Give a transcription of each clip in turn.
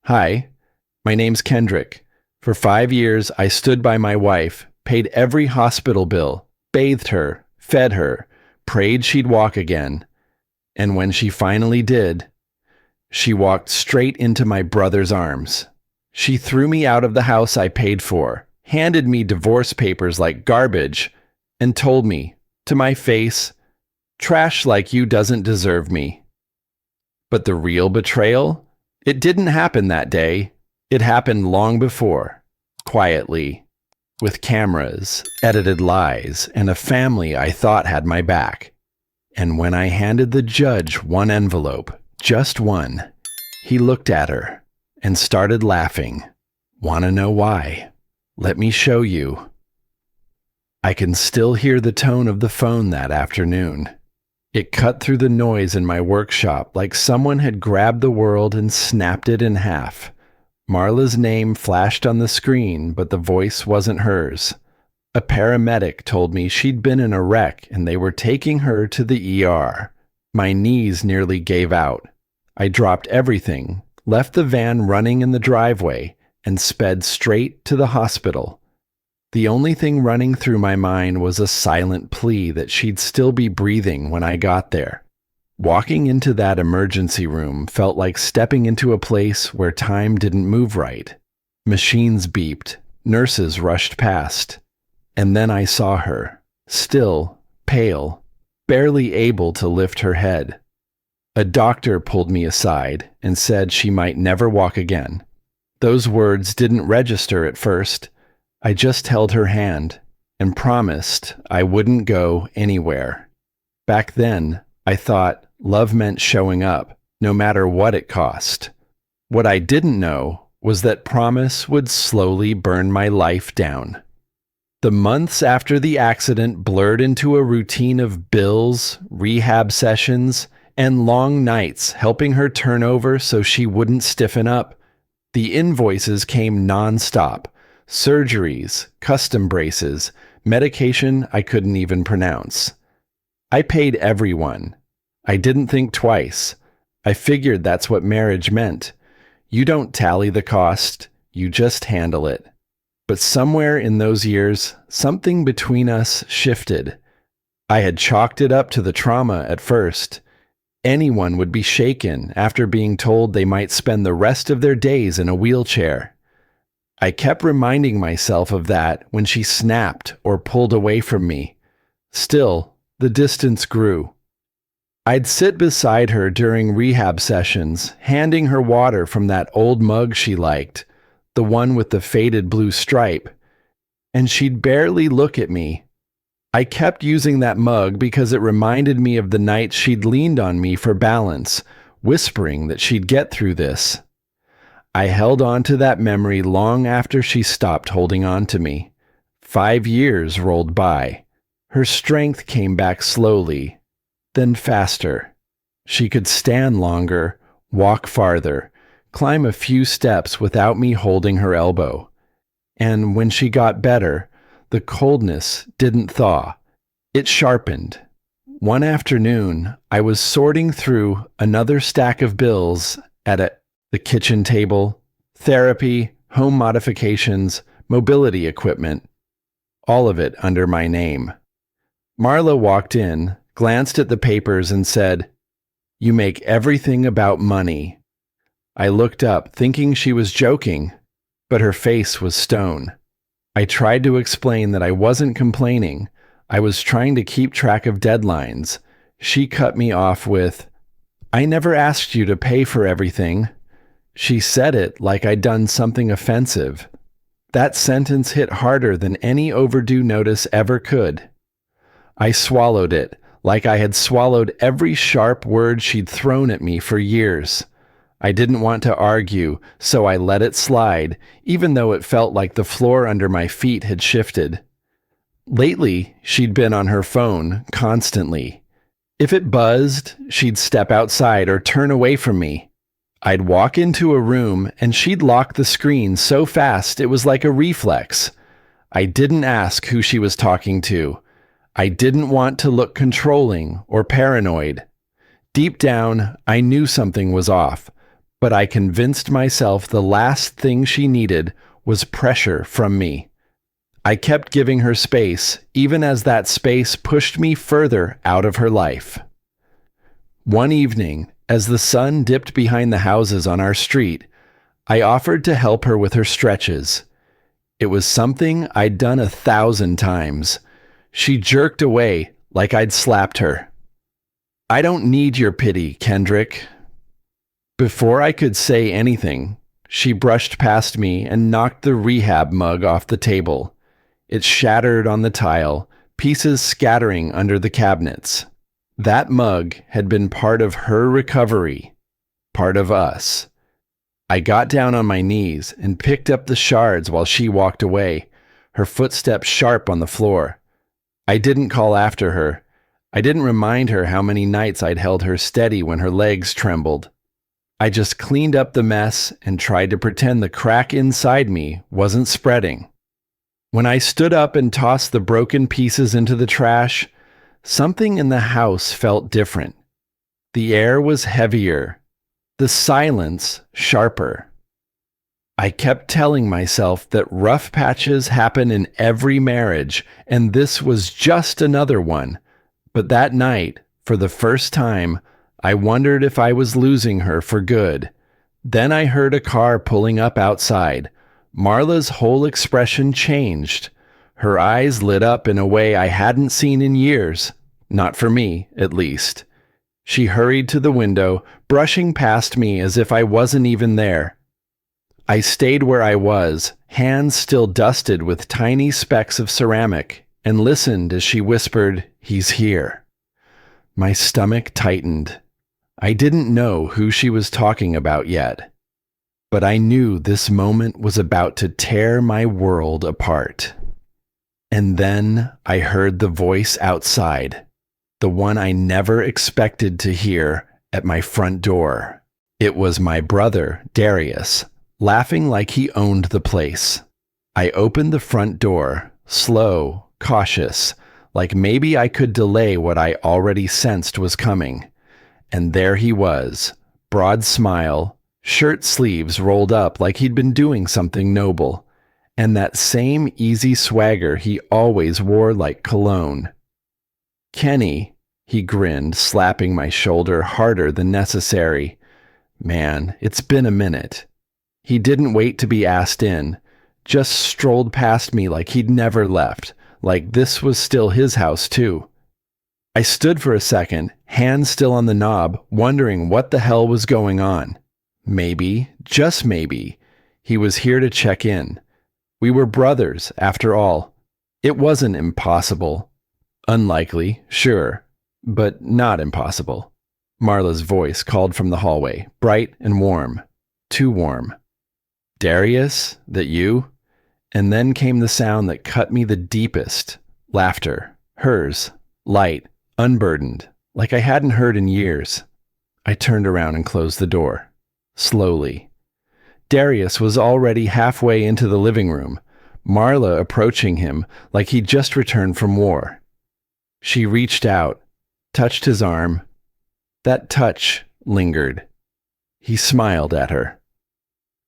Hi, my name's Kendrick. For 5 years, I stood by my wife, paid every hospital bill, bathed her, fed her, prayed she'd walk again. And when she finally did, she walked straight into my brother's arms. She threw me out of the house I paid for, handed me divorce papers like garbage, and told me, to my face, "Trash like you doesn't deserve me." But the real betrayal? It didn't happen that day. It happened long before, quietly, with cameras, edited lies, and a family I thought had my back. And when I handed the judge one envelope, just one, he looked at her and started laughing. "Wanna know why? Let me show you." I can still hear the tone of the phone that afternoon. It cut through the noise in my workshop like someone had grabbed the world and snapped it in half. Marla's name flashed on the screen, but the voice wasn't hers. A paramedic told me she'd been in a wreck and they were taking her to the ER. My knees nearly gave out. I dropped everything, left the van running in the driveway, and sped straight to the hospital. The only thing running through my mind was a silent plea that she'd still be breathing when I got there. Walking into that emergency room felt like stepping into a place where time didn't move right. Machines beeped, nurses rushed past, and then I saw her, still, pale, barely able to lift her head. A doctor pulled me aside and said she might never walk again. Those words didn't register at first. I just held her hand and promised I wouldn't go anywhere. Back then, I thought love meant showing up, no matter what it cost. What I didn't know was that promise would slowly burn my life down. The months after the accident blurred into a routine of bills, rehab sessions, and long nights helping her turn over so she wouldn't stiffen up. The invoices came nonstop. Surgeries, custom braces, medication I couldn't even pronounce. I paid everyone. I didn't think twice. I figured that's what marriage meant. You don't tally the cost, you just handle it. But somewhere in those years, something between us shifted. I had chalked it up to the trauma at first. Anyone would be shaken after being told they might spend the rest of their days in a wheelchair. I kept reminding myself of that when she snapped or pulled away from me. Still, the distance grew. I'd sit beside her during rehab sessions, handing her water from that old mug she liked, the one with the faded blue stripe, and she'd barely look at me. I kept using that mug because it reminded me of the nights she'd leaned on me for balance, whispering that she'd get through this. I held on to that memory long after she stopped holding on to me. 5 years rolled by. Her strength came back slowly, then faster. She could stand longer, walk farther, climb a few steps without me holding her elbow. And when she got better, the coldness didn't thaw. It sharpened. One afternoon, I was sorting through another stack of bills at the kitchen table, therapy, home modifications, mobility equipment, all of it under my name. Marla walked in, glanced at the papers, and said, "You make everything about money." I looked up, thinking she was joking, but her face was stone. I tried to explain that I wasn't complaining. I was trying to keep track of deadlines. She cut me off with, "I never asked you to pay for everything." She said it like I'd done something offensive. That sentence hit harder than any overdue notice ever could. I swallowed it, like I had swallowed every sharp word she'd thrown at me for years. I didn't want to argue, so I let it slide, even though it felt like the floor under my feet had shifted. Lately, she'd been on her phone constantly. If it buzzed, she'd step outside or turn away from me. I'd walk into a room and she'd lock the screen so fast it was like a reflex. I didn't ask who she was talking to. I didn't want to look controlling or paranoid. Deep down, I knew something was off, but I convinced myself the last thing she needed was pressure from me. I kept giving her space, even as that space pushed me further out of her life. One evening, as the sun dipped behind the houses on our street, I offered to help her with her stretches. It was something I'd done 1,000 times. She jerked away like I'd slapped her. "I don't need your pity, Kendrick." Before I could say anything, she brushed past me and knocked the rehab mug off the table. It shattered on the tile, pieces scattering under the cabinets. That mug had been part of her recovery, part of us. I got down on my knees and picked up the shards while she walked away, her footsteps sharp on the floor. I didn't call after her. I didn't remind her how many nights I'd held her steady when her legs trembled. I just cleaned up the mess and tried to pretend the crack inside me wasn't spreading. When I stood up and tossed the broken pieces into the trash, something in the house felt different. The air was heavier, the silence sharper. I kept telling myself that rough patches happen in every marriage, and this was just another one. But that night, for the first time, I wondered if I was losing her for good. Then I heard a car pulling up outside. Marla's whole expression changed. Her eyes lit up in a way I hadn't seen in years. Not for me, at least. She hurried to the window, brushing past me as if I wasn't even there. I stayed where I was, hands still dusted with tiny specks of ceramic, and listened as she whispered, "He's here." My stomach tightened. I didn't know who she was talking about yet, but I knew this moment was about to tear my world apart. And then I heard the voice outside, the one I never expected to hear, at my front door. It was my brother, Darius, laughing like he owned the place. I opened the front door, slow, cautious, like maybe I could delay what I already sensed was coming. And there he was, broad smile, shirt sleeves rolled up like he'd been doing something noble, and that same easy swagger he always wore like cologne. "Kenny," he grinned, slapping my shoulder harder than necessary. Man, it's been a minute. He didn't wait to be asked in, just strolled past me like he'd never left, like this was still his house too. I stood for a second, hands still on the knob, wondering what the hell was going on. Maybe, just maybe, he was here to check in. We were brothers, after all. It wasn't impossible. Unlikely, sure, but not impossible. Marla's voice called from the hallway, bright and warm. Too warm. "Darius, that you?" And then came the sound that cut me the deepest. Laughter. Hers. Light. Unburdened. Like I hadn't heard in years. I turned around and closed the door. Slowly. Darius was already halfway into the living room, Marla approaching him like he'd just returned from war. She reached out, touched his arm. That touch lingered. He smiled at her.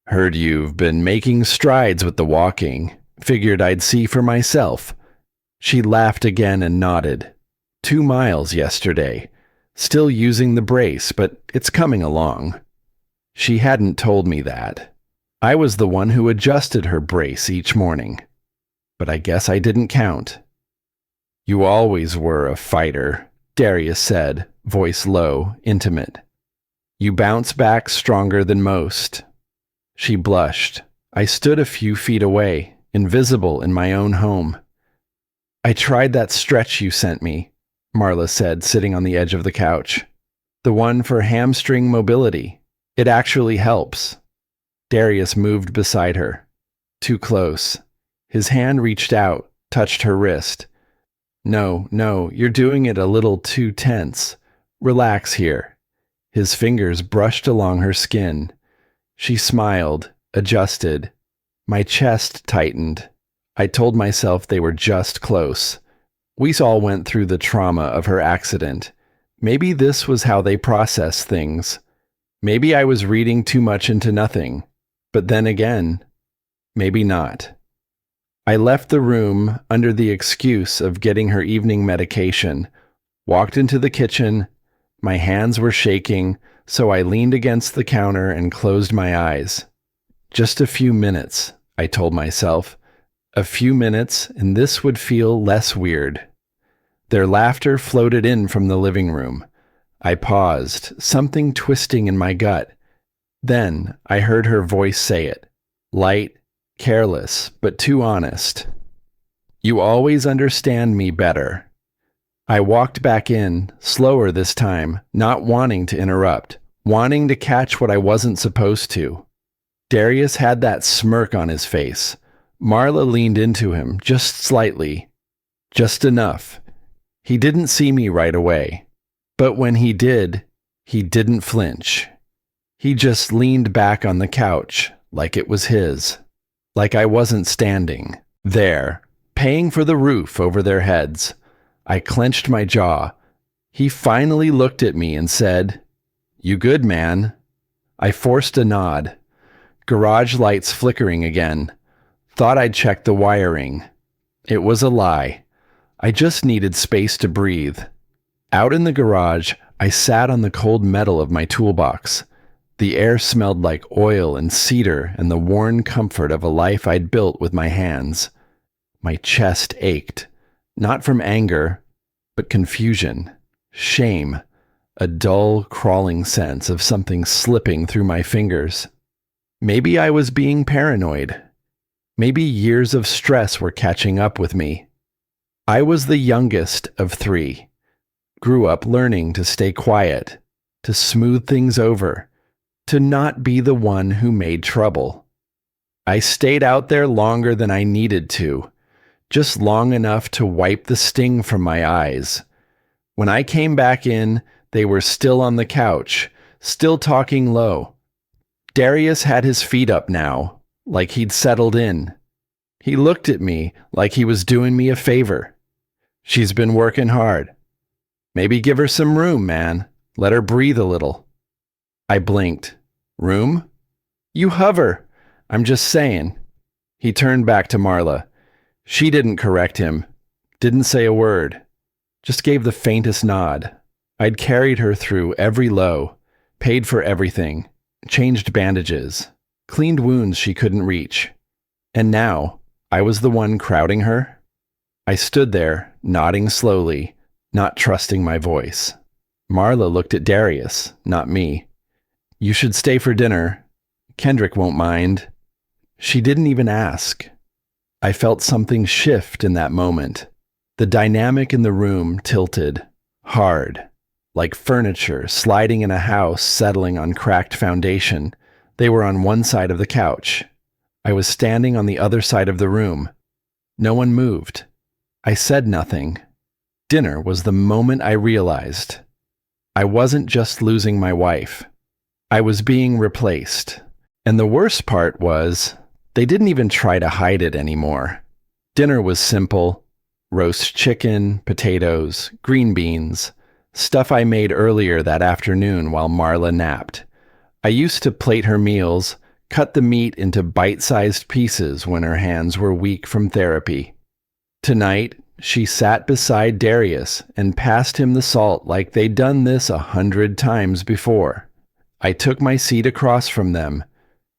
"Heard you've been making strides with the walking. Figured I'd see for myself." She laughed again and nodded. 2 miles yesterday. Still using the brace, but it's coming along. She hadn't told me that. I was the one who adjusted her brace each morning. But I guess I didn't count. "You always were a fighter," Darius said, voice low, intimate. "You bounce back stronger than most." She blushed. I stood a few feet away, invisible in my own home. "I tried that stretch you sent me," Marla said, sitting on the edge of the couch. "The one for hamstring mobility. It actually helps." Darius moved beside her. Too close. His hand reached out, touched her wrist. No, you're doing it a little too tense. Relax here." His fingers brushed along her skin. She smiled, adjusted. My chest tightened. I told myself they were just close. We all went through the trauma of her accident. Maybe this was how they process things. Maybe I was reading too much into nothing, but then again, maybe not. I left the room under the excuse of getting her evening medication, walked into the kitchen. My hands were shaking, so I leaned against the counter and closed my eyes. Just a few minutes, I told myself. A few minutes, and this would feel less weird. Their laughter floated in from the living room. I paused, something twisting in my gut. Then I heard her voice say it, light, careless, but too honest. "You always understand me better." I walked back in, slower this time, not wanting to interrupt, wanting to catch what I wasn't supposed to. Darius had that smirk on his face. Marla leaned into him, just slightly. Just enough. He didn't see me right away. But when he did, he didn't flinch. He just leaned back on the couch, like it was his. Like I wasn't standing there, paying for the roof over their heads. I clenched my jaw. He finally looked at me and said, "You good, man?" I forced a nod. Garage lights flickering again. Thought I'd check the wiring. It was a lie. I just needed space to breathe. Out in the garage, I sat on the cold metal of my toolbox. The air smelled like oil and cedar and the worn comfort of a life I'd built with my hands. My chest ached, not from anger, but confusion, shame, a dull, crawling sense of something slipping through my fingers. Maybe I was being paranoid. Maybe years of stress were catching up with me. I was the youngest of 3. Grew up learning to stay quiet, to smooth things over, to not be the one who made trouble. I stayed out there longer than I needed to, just long enough to wipe the sting from my eyes. When I came back in, they were still on the couch, still talking low. Darius had his feet up now, like he'd settled in. He looked at me like he was doing me a favor. "She's been working hard. Maybe give her some room, man. Let her breathe a little." I blinked. "Room? You hover. I'm just saying." He turned back to Marla. She didn't correct him, didn't say a word, just gave the faintest nod. I'd carried her through every low, paid for everything, changed bandages, cleaned wounds she couldn't reach. And now, I was the one crowding her? I stood there, nodding slowly, not trusting my voice. Marla looked at Darius, not me. "You should stay for dinner. Kendrick won't mind." She didn't even ask. I felt something shift in that moment. The dynamic in the room tilted, hard, like furniture sliding in a house settling on cracked foundation. They were on one side of the couch. I was standing on the other side of the room. No one moved. I said nothing. Dinner was the moment I realized I wasn't just losing my wife. I was being replaced. And the worst part was, they didn't even try to hide it anymore. Dinner was simple: roast chicken, potatoes, green beans, stuff I made earlier that afternoon while Marla napped. I used to plate her meals, cut the meat into bite-sized pieces when her hands were weak from therapy. Tonight, she sat beside Darius and passed him the salt like they'd done this 100 times before. I took my seat across from them.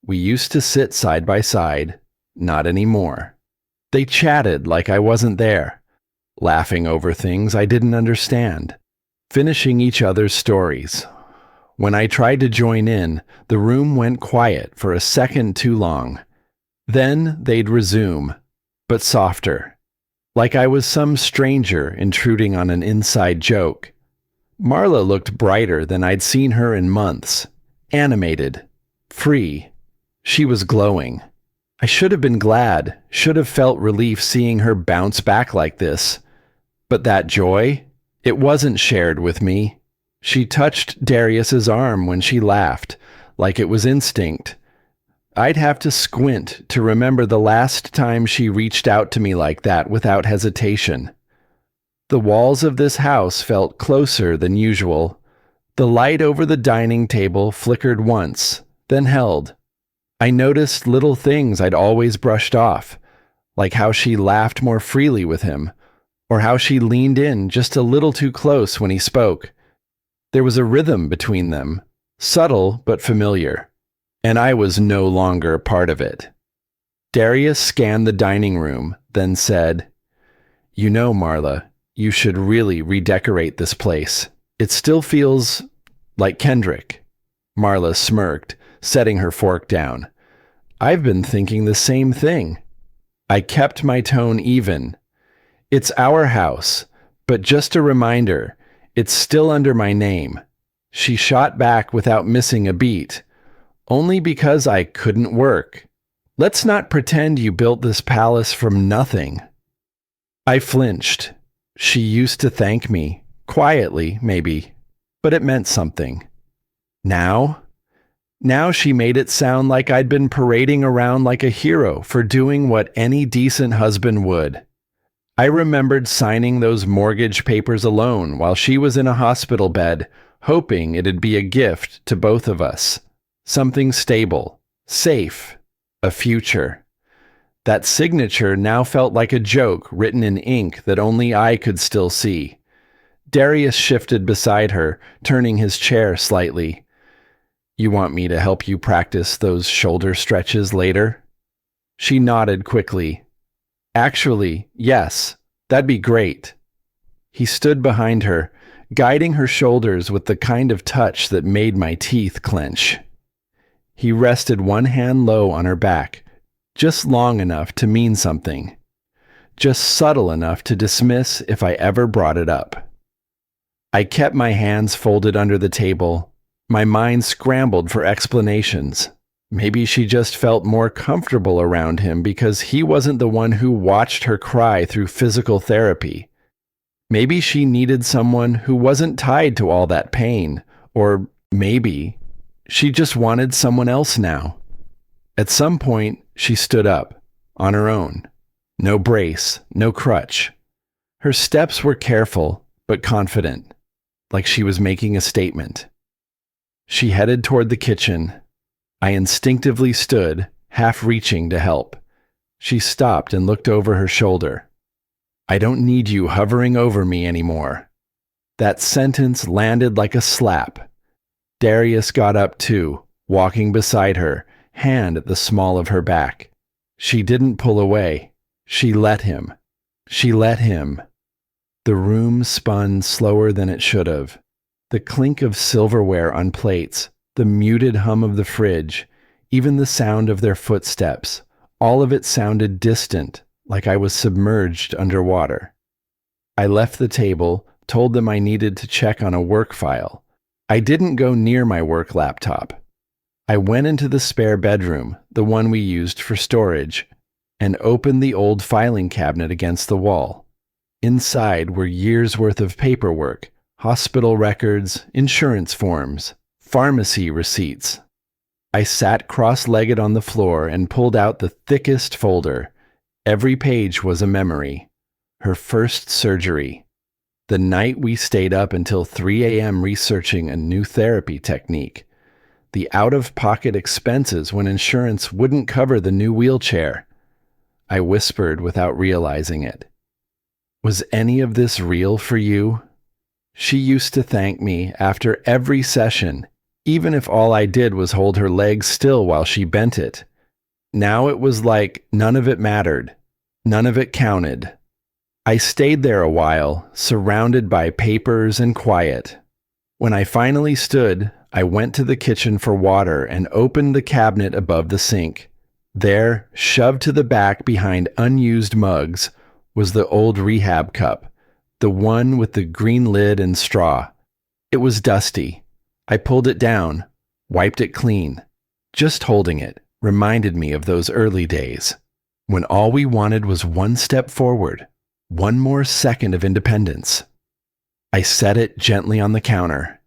We used to sit side by side, not anymore. They chatted like I wasn't there, laughing over things I didn't understand, finishing each other's stories. When I tried to join in, the room went quiet for a second too long. Then they'd resume, but softer, like I was some stranger intruding on an inside joke. Marla looked brighter than I'd seen her in months, animated, free. She was glowing. I should have been glad, should have felt relief seeing her bounce back like this. But that joy, it wasn't shared with me. She touched Darius's arm when she laughed, like it was instinct. I'd have to squint to remember the last time she reached out to me like that without hesitation. The walls of this house felt closer than usual, The light over the dining table flickered once, then held. I noticed little things I'd always brushed off, like how she laughed more freely with him, or how she leaned in just a little too close when he spoke. There was a rhythm between them, subtle but familiar, and I was no longer a part of it. Darius scanned the dining room, then said, "You know, Marla, you should really redecorate this place. It still feels like Kendrick." Marla smirked, setting her fork down. "I've been thinking the same thing." I kept my tone even. "It's our house, but just a reminder, it's still under my name." She shot back without missing a beat. "Only because I couldn't work. Let's not pretend you built this palace from nothing." I flinched. She used to thank me, quietly, maybe, but it meant something. Now she made it sound like I'd been parading around like a hero for doing what any decent husband would. I remembered signing those mortgage papers alone while she was in a hospital bed, hoping it'd be a gift to both of us. Something stable, safe, a future. That signature now felt like a joke written in ink that only I could still see. Darius shifted beside her, turning his chair slightly. "You want me to help you practice those shoulder stretches later?" She nodded quickly. "Actually, yes, that'd be great." He stood behind her, guiding her shoulders with the kind of touch that made my teeth clench. He rested one hand low on her back, just long enough to mean something, just subtle enough to dismiss if I ever brought it up. I kept my hands folded under the table. My mind scrambled for explanations. Maybe she just felt more comfortable around him because he wasn't the one who watched her cry through physical therapy. Maybe she needed someone who wasn't tied to all that pain, or maybe she just wanted someone else now. At some point, she stood up, on her own. No brace, no crutch. Her steps were careful, but confident, like she was making a statement. She headed toward the kitchen. I instinctively stood, half reaching to help. She stopped and looked over her shoulder. "I don't need you hovering over me anymore." That sentence landed like a slap. Darius got up too, walking beside her, hand at the small of her back. She didn't pull away. She let him. She let him. The room spun slower than it should have. The clink of silverware on plates, the muted hum of the fridge, even the sound of their footsteps, all of it sounded distant, like I was submerged underwater. I left the table, told them I needed to check on a work file. I didn't go near my work laptop. I went into the spare bedroom, the one we used for storage, and opened the old filing cabinet against the wall. Inside were years' worth of paperwork, hospital records, insurance forms, pharmacy receipts. I sat cross-legged on the floor and pulled out the thickest folder. Every page was a memory. Her first surgery. The night we stayed up until 3 a.m. researching a new therapy technique. The out-of-pocket expenses when insurance wouldn't cover the new wheelchair. I whispered without realizing it. "Was any of this real for you?" She used to thank me after every session, even if all I did was hold her leg still while she bent it. Now it was like none of it mattered. None of it counted. I stayed there a while, surrounded by papers and quiet. When I finally stood, I went to the kitchen for water and opened the cabinet above the sink. There, shoved to the back behind unused mugs, was the old rehab cup, the one with the green lid and straw. It was dusty. I pulled it down, wiped it clean. Just holding it reminded me of those early days, when all we wanted was one step forward, one more second of independence. I set it gently on the counter.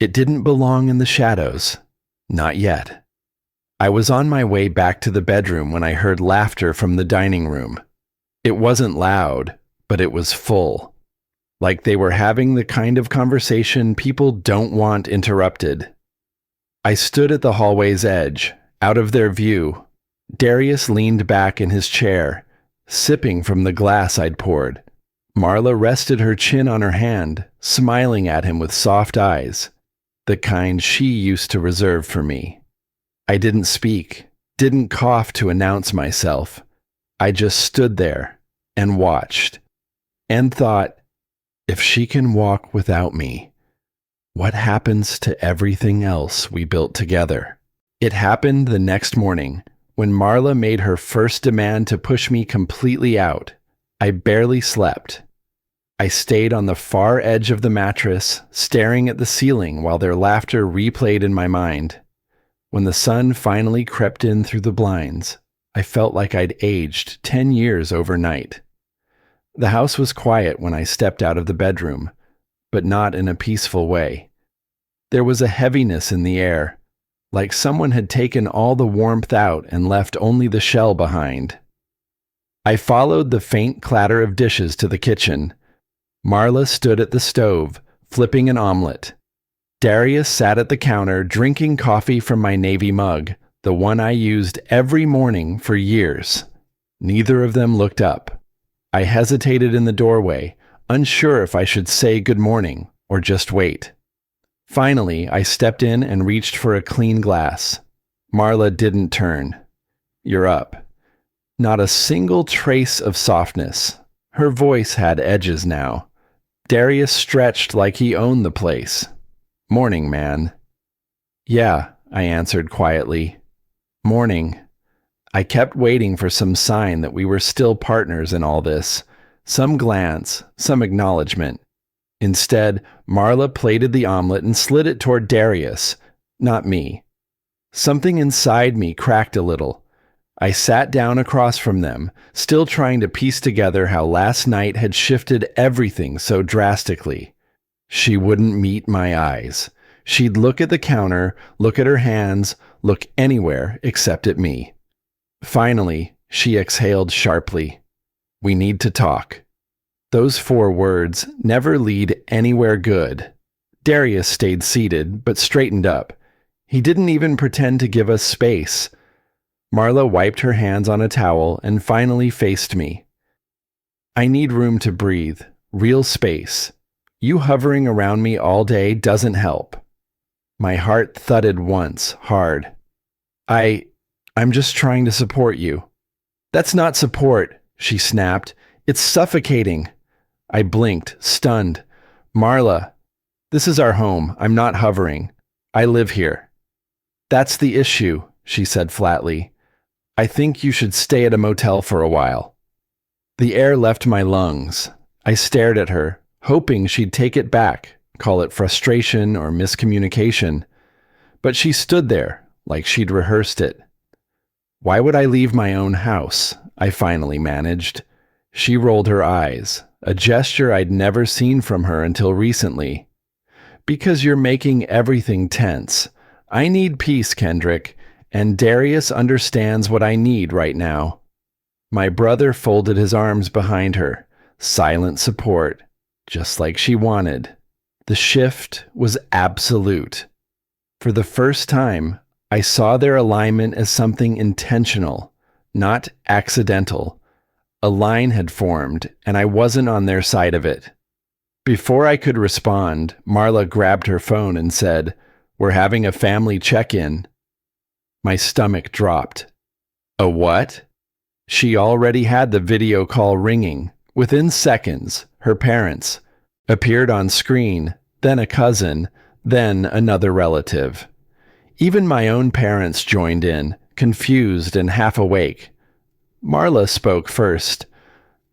It didn't belong in the shadows. Not yet. I was on my way back to the bedroom when I heard laughter from the dining room. It wasn't loud, but it was full. like they were having the kind of conversation people don't want interrupted. I stood at the hallway's edge, out of their view. Darius leaned back in his chair, sipping from the glass I'd poured. Marla rested her chin on her hand, smiling at him with soft eyes, the kind she used to reserve for me. I didn't speak, didn't cough to announce myself. I just stood there and watched, and thought, if she can walk without me, what happens to everything else we built together? It happened the next morning, when Marla made her first demand to push me completely out. I barely slept. I stayed on the far edge of the mattress, staring at the ceiling while their laughter replayed in my mind. When the sun finally crept in through the blinds, I felt like I'd aged 10 years overnight. The house was quiet when I stepped out of the bedroom, but not in a peaceful way. There was a heaviness in the air, like someone had taken all the warmth out and left only the shell behind. I followed the faint clatter of dishes to the kitchen. Marla stood at the stove, flipping an omelet. Darius sat at the counter drinking coffee from my navy mug, the one I used every morning for years. Neither of them looked up. I hesitated in the doorway, unsure if I should say good morning or just wait. Finally, I stepped in and reached for a clean glass. Marla didn't turn. "You're up." Not a single trace of softness. Her voice had edges now. Darius stretched like he owned the place. "Morning, man." "Yeah," I answered quietly. "Morning." I kept waiting for some sign that we were still partners in all this, some glance, some acknowledgement. Instead, Marla plated the omelet and slid it toward Darius, not me. Something inside me cracked a little. I sat down across from them, still trying to piece together how last night had shifted everything so drastically. She wouldn't meet my eyes. She'd look at the counter, look at her hands, look anywhere except at me. Finally, she exhaled sharply. "We need to talk." Those 4 words never lead anywhere good. Darius stayed seated, but straightened up. He didn't even pretend to give us space. Marla wiped her hands on a towel and finally faced me. "I need room to breathe, real space. You hovering around me all day doesn't help." My heart thudded once, hard. I'm just trying to support you." "That's not support," she snapped. "It's suffocating." I blinked, stunned. "Marla, this is our home. I'm not hovering. I live here." "That's the issue," she said flatly. "I think you should stay at a motel for a while." The air left my lungs. I stared at her, hoping she'd take it back, call it frustration or miscommunication. But she stood there, like she'd rehearsed it. "Why would I leave my own house?" I finally managed. She rolled her eyes, a gesture I'd never seen from her until recently. "Because you're making everything tense. I need peace, Kendrick, and Darius understands what I need right now." My brother folded his arms behind her, silent support, just like she wanted. The shift was absolute. For the first time, I saw their alignment as something intentional, not accidental. A line had formed, and I wasn't on their side of it. Before I could respond, Marla grabbed her phone and said, "We're having a family check-in." My stomach dropped. "A what?" She already had the video call ringing. Within seconds, her parents appeared on screen, then a cousin, then another relative. Even my own parents joined in, confused and half awake. Marla spoke first.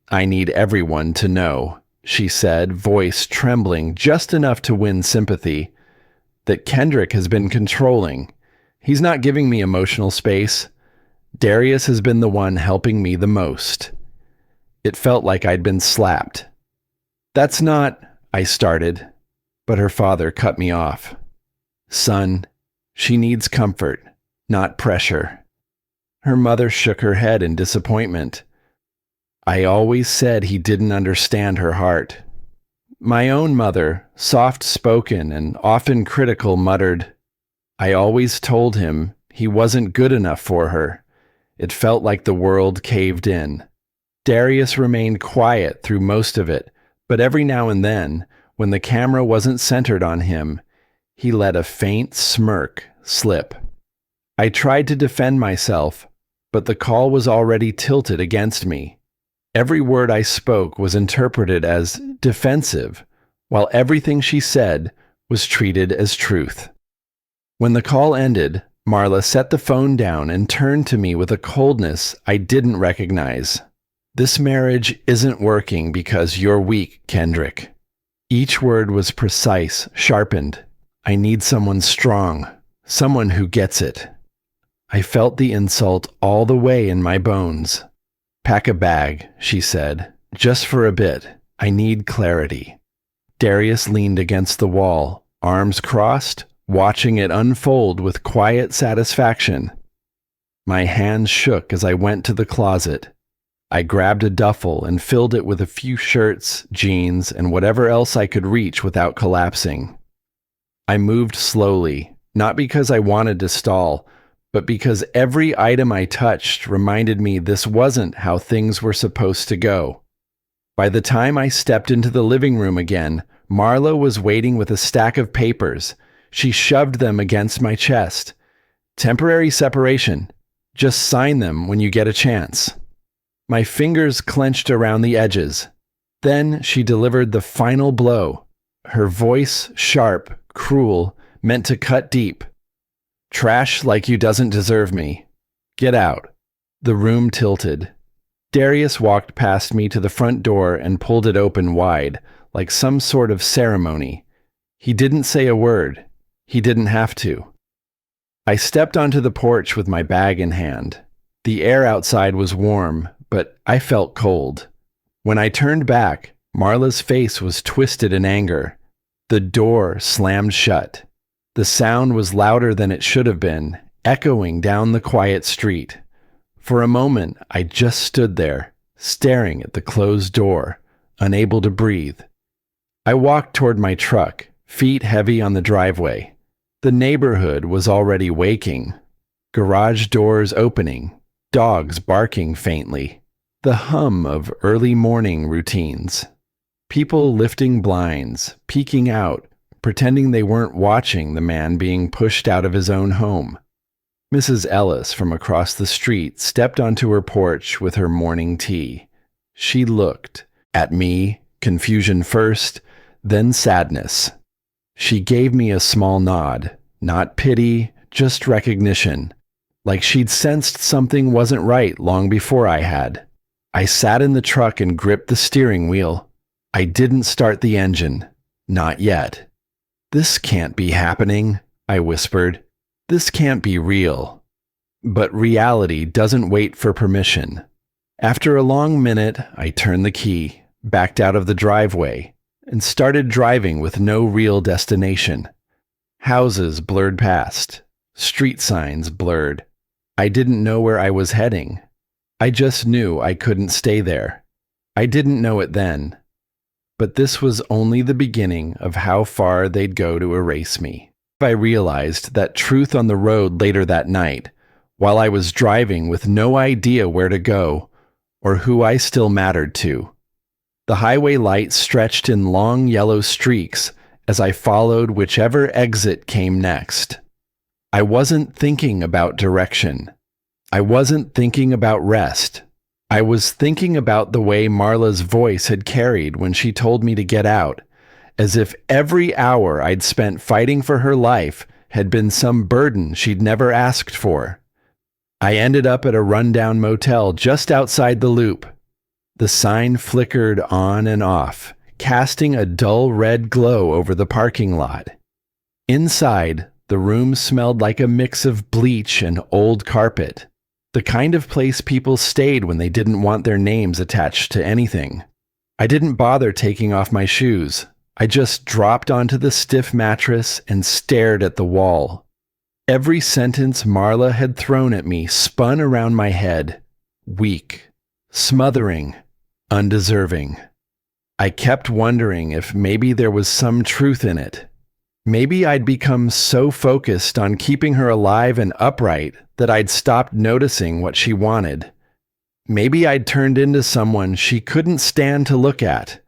"I need everyone to know," she said, voice trembling just enough to win sympathy, "that Kendrick has been controlling. He's not giving me emotional space. Darius has been the one helping me the most." It felt like I'd been slapped. "That's not," I started, but her father cut me off. "Son, she needs comfort, not pressure." Her mother shook her head in disappointment. "I always said he didn't understand her heart." My own mother, soft-spoken and often critical, muttered, "I always told him he wasn't good enough for her." It felt like the world caved in. Darius remained quiet through most of it, but every now and then, when the camera wasn't centered on him, he let a faint smirk slip. I tried to defend myself, but the call was already tilted against me. Every word I spoke was interpreted as defensive, while everything she said was treated as truth. When the call ended, Marla set the phone down and turned to me with a coldness I didn't recognize. "This marriage isn't working because you're weak, Kendrick." Each word was precise, sharpened. "I need someone strong, someone who gets it." I felt the insult all the way in my bones. "Pack a bag," she said. "Just for a bit. I need clarity." Darius leaned against the wall, arms crossed, watching it unfold with quiet satisfaction. My hands shook as I went to the closet. I grabbed a duffel and filled it with a few shirts, jeans, and whatever else I could reach without collapsing. I moved slowly, not because I wanted to stall, but because every item I touched reminded me this wasn't how things were supposed to go. By the time I stepped into the living room again, Marla was waiting with a stack of papers. She shoved them against my chest. "Temporary separation. Just sign them when you get a chance." My fingers clenched around the edges. Then she delivered the final blow. Her voice, sharp, cruel, meant to cut deep. "Trash like you doesn't deserve me. Get out." The room tilted. Darius walked past me to the front door and pulled it open wide, like some sort of ceremony. He didn't say a word. He didn't have to. I stepped onto the porch with my bag in hand. The air outside was warm, but I felt cold. When I turned back, Marla's face was twisted in anger. The door slammed shut. The sound was louder than it should have been, echoing down the quiet street. For a moment, I just stood there, staring at the closed door, unable to breathe. I walked toward my truck, feet heavy on the driveway. The neighborhood was already waking. Garage doors opening, dogs barking faintly, the hum of early morning routines. People lifting blinds, peeking out, pretending they weren't watching the man being pushed out of his own home. Mrs. Ellis from across the street stepped onto her porch with her morning tea. She looked at me, confusion first, then sadness. She gave me a small nod, not pity, just recognition, like she'd sensed something wasn't right long before I had. I sat in the truck and gripped the steering wheel. I didn't start the engine. Not yet. "This can't be happening," I whispered. "This can't be real." But reality doesn't wait for permission. After a long minute, I turned the key, backed out of the driveway, and started driving with no real destination. Houses blurred past. Street signs blurred. I didn't know where I was heading. I just knew I couldn't stay there. I didn't know it then. But this was only the beginning of how far they'd go to erase me. I realized that truth on the road later that night, while I was driving with no idea where to go or who I still mattered to. The highway lights stretched in long yellow streaks as I followed whichever exit came next. I wasn't thinking about direction. I wasn't thinking about rest. I was thinking about the way Marla's voice had carried when she told me to get out, as if every hour I'd spent fighting for her life had been some burden she'd never asked for. I ended up at a rundown motel just outside the loop. The sign flickered on and off, casting a dull red glow over the parking lot. Inside, the room smelled like a mix of bleach and old carpet. The kind of place people stayed when they didn't want their names attached to anything. I didn't bother taking off my shoes. I just dropped onto the stiff mattress and stared at the wall. Every sentence Marla had thrown at me spun around my head. Weak, smothering, undeserving. I kept wondering if maybe there was some truth in it. Maybe I'd become so focused on keeping her alive and upright that I'd stopped noticing what she wanted. Maybe I'd turned into someone she couldn't stand to look at.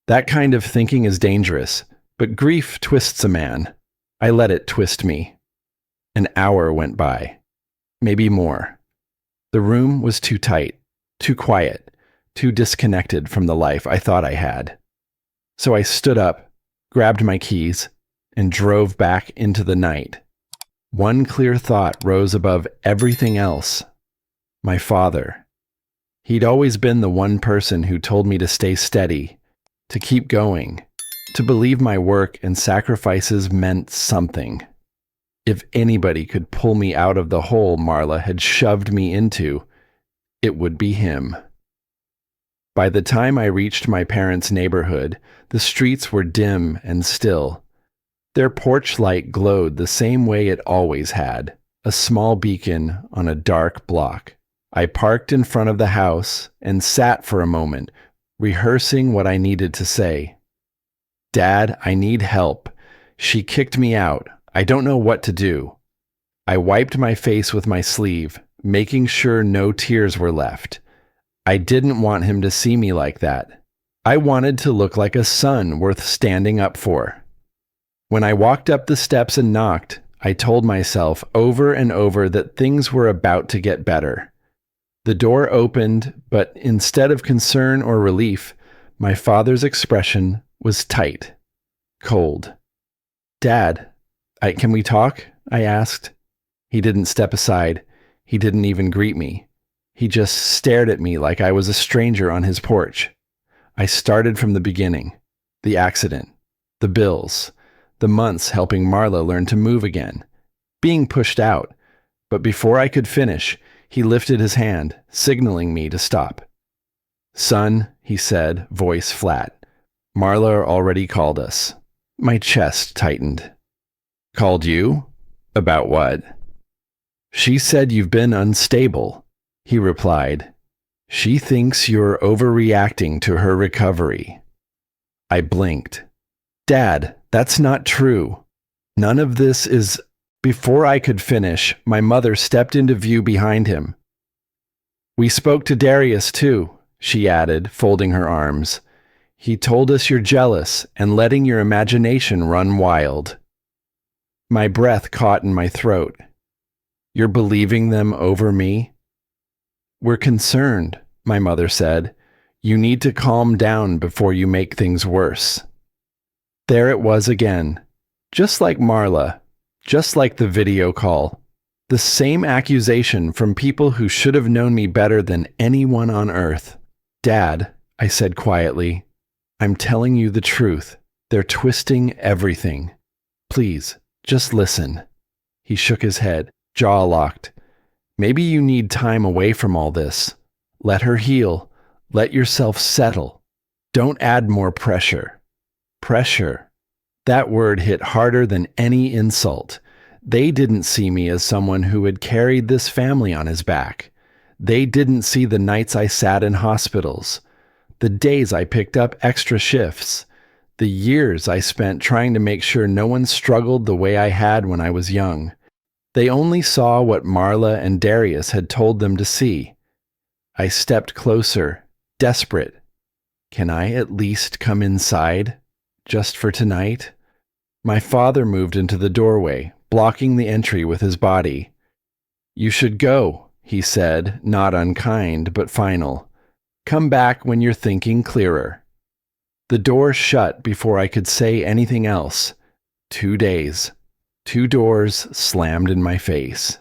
That kind of thinking is dangerous, but grief twists a man. I let it twist me. An hour went by. Maybe more. The room was too tight, too quiet, too disconnected from the life I thought I had. So I stood up, grabbed my keys, and drove back into the night. One clear thought rose above everything else. My father. He'd always been the one person who told me to stay steady, to keep going, to believe my work and sacrifices meant something. If anybody could pull me out of the hole Marla had shoved me into, it would be him. By the time I reached my parents' neighborhood, the streets were dim and still. Their porch light glowed the same way it always had, a small beacon on a dark block. I parked in front of the house and sat for a moment, rehearsing what I needed to say. Dad, I need help. She kicked me out. I don't know what to do. I wiped my face with my sleeve, making sure no tears were left. I didn't want him to see me like that. I wanted to look like a son worth standing up for. When I walked up the steps and knocked, I told myself over and over that things were about to get better. The door opened, but instead of concern or relief, my father's expression was tight, cold. Dad, can we talk? I asked. He didn't step aside. He didn't even greet me. He just stared at me like I was a stranger on his porch. I started from the beginning. The accident. The bills. The months helping Marla learn to move again. Being pushed out. But before I could finish, he lifted his hand, signaling me to stop. Son, he said, voice flat. Marla already called us. My chest tightened. Called you? About what? She said you've been unstable, he replied. She thinks you're overreacting to her recovery. I blinked. Dad, that's not true. None of this is... Before I could finish, my mother stepped into view behind him. We spoke to Darius too, she added, folding her arms. He told us you're jealous and letting your imagination run wild. My breath caught in my throat. You're believing them over me? We're concerned, my mother said. You need to calm down before you make things worse. There it was again. Just like Marla. Just like the video call. The same accusation from people who should have known me better than anyone on earth. Dad, I said quietly, I'm telling you the truth. They're twisting everything. Please, just listen. He shook his head, jaw locked. Maybe you need time away from all this. Let her heal. Let yourself settle. Don't add more pressure. Pressure. That word hit harder than any insult. They didn't see me as someone who had carried this family on his back. They didn't see the nights I sat in hospitals, the days I picked up extra shifts, the years I spent trying to make sure no one struggled the way I had when I was young. They only saw what Marla and Darius had told them to see. I stepped closer, desperate. Can I at least come inside? Just for tonight? My father moved into the doorway, blocking the entry with his body. You should go, he said, not unkind, but final. Come back when you're thinking clearer. The door shut before I could say anything else. 2 days. 2 doors slammed in my face.